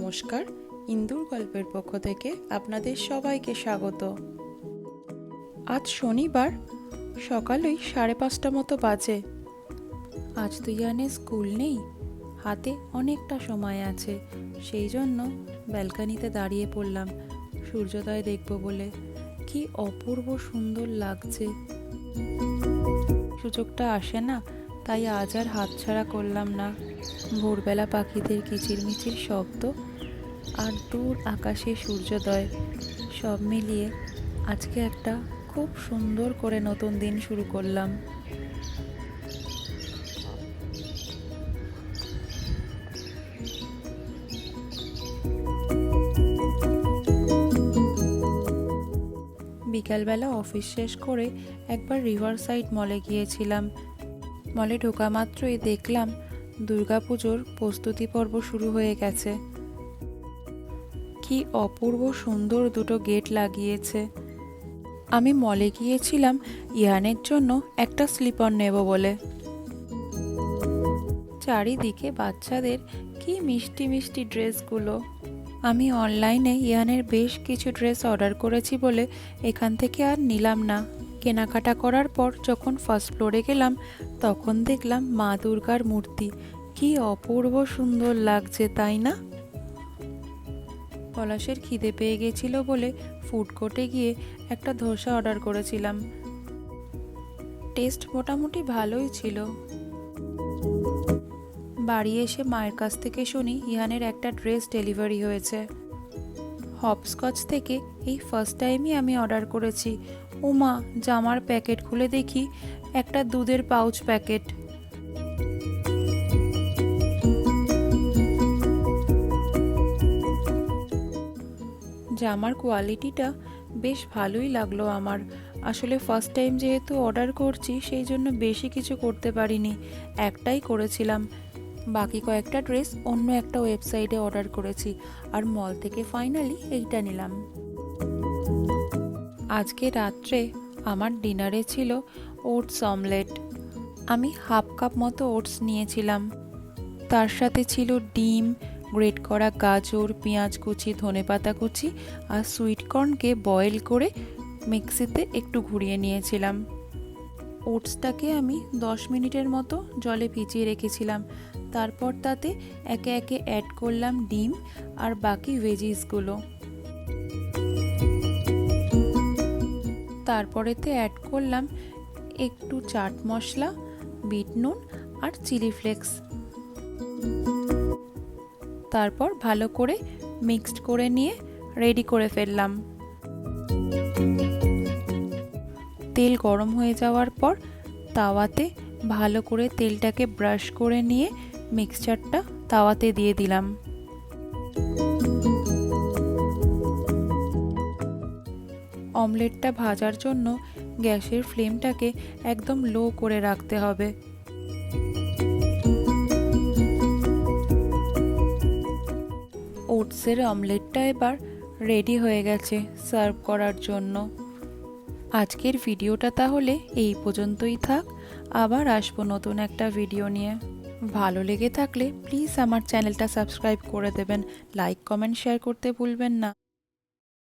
নমস্কার, ইন্দুর গল্পের পক্ষ থেকে আপনাদের সবাইকে স্বাগত। আজ শনিবার, সকালই 5:30 মতো বাজে। আজ তো ইয়ানের স্কুল নেই, হাতে অনেকটা সময় আছে। সেই জন্য ব্যালকনিতে দাঁড়িয়ে পড়লাম সূর্যোদয় দেখব বলে। কি অপূর্ব সুন্দর লাগছে। সুযোগটা আসে না, তাই আজ আর হাতছাড়া করলাম না। ভোরবেলা পাখিদের কিচিরমিচির শব্দ আর দূর আকাশে সূর্যোদয়, সব মিলিয়ে আজকে একটা খুব সুন্দর করে নতুন দিন শুরু করলাম। বিকালবেলা অফিস শেষ করে একবার রিভার সাইড মলে গিয়েছিলাম। মলে ঢোকা মাত্রই দেখলাম দুর্গাপুজোর প্রস্তুতি পর্ব শুরু হয়ে গেছে। কি অপূর্ব সুন্দর দুটো গেট লাগিয়েছে। আমি মলে গিয়েছিলাম ইয়ানের জন্য একটা স্লিপার নেব বলে। চারিদিকে বাচ্চাদের কি মিষ্টি মিষ্টি ড্রেসগুলো। আমি অনলাইনে ইয়ানের বেশ কিছু ড্রেস অর্ডার করেছি বলে এখান থেকে আর নিলাম না। কেনাকাটা করার পর যখন ফার্স্ট ফ্লোরে গেলাম, তখন দেখলাম মা দুর্গার মূর্তি। কি অপূর্ব সুন্দর লাগছে, তাই না? পলাশের খিদে পেয়ে গেছিল বলে ফুড কোর্টে গিয়ে একটা ধোসা অর্ডার করেছিলাম। টেস্ট মোটামুটি ভালোই ছিল। বাড়ি এসে মায়ের কাছ থেকে শুনি ইহানের একটা ড্রেস ডেলিভারি হয়েছে। হপস্কচ থেকে এই ফার্স্ট টাইমই আমি অর্ডার করেছি। ওমা, জামার প্যাকেট খুলে দেখি একটা দুধের পাউচ প্যাকেট। জামার কোয়ালিটিটা বেশ ভালোই লাগলো আমার। আসলে ফার্স্ট টাইম যেহেতু অর্ডার করছি, সেই জন্য বেশি কিছু করতে পারিনি, একটাই করেছিলাম। বাকি কয়েকটা ড্রেস অন্য একটা ওয়েবসাইটে অর্ডার করেছি, আর মল থেকে ফাইনালি এইটা নিলাম। আজকে রাত্রে আমার ডিনারে ছিল ওটস অমলেট। আমি হাফ কাপ মতো ওটস নিয়েছিলাম। তার সাথে ছিল ডিম, গ্রেট করা গাজর, পেঁয়াজ কুচি, ধনেপাতা কুচি আর সুইট কর্নকে বয়েল করে মিক্সিতে একটু ঘুরিয়ে নিয়েছিলাম। ওটসটাকে আমি 10 মিনিটের মতো জলে ভিজিয়ে রেখেছিলাম। তারপর তাতে একে একে অ্যাড করলাম ডিম আর বাকি ভেজিসগুলো। তারপরেতে অ্যাড করলাম একটু চাট মশলা, বিট নুন আর চিলি ফ্লেক্স। তারপর ভালো করে মিক্সড করে নিয়ে রেডি করে ফেললাম। তেল গরম হয়ে যাওয়ার পর তাওয়াতে ভালো করে তেলটাকে ব্রাশ করে নিয়ে মিক্সচারটা তাওয়াতে দিয়ে দিলাম। অমলেটটা ভাজার জন্য গ্যাসের ফ্লেমটাকে একদম লো করে রাখতে হবে। ওটসের অমলেটটা এবার রেডি হয়ে গেছে সার্ভ করার জন্য। আজকের ভিডিওটা তাহলে এই পর্যন্তই থাক। আবার আসবো নতুন একটা ভিডিও নিয়ে। ভালো লেগে থাকলে প্লিজ আমার চ্যানেলটা সাবস্ক্রাইব করে দেবেন। লাইক, কমেন্ট, শেয়ার করতে ভুলবেন না।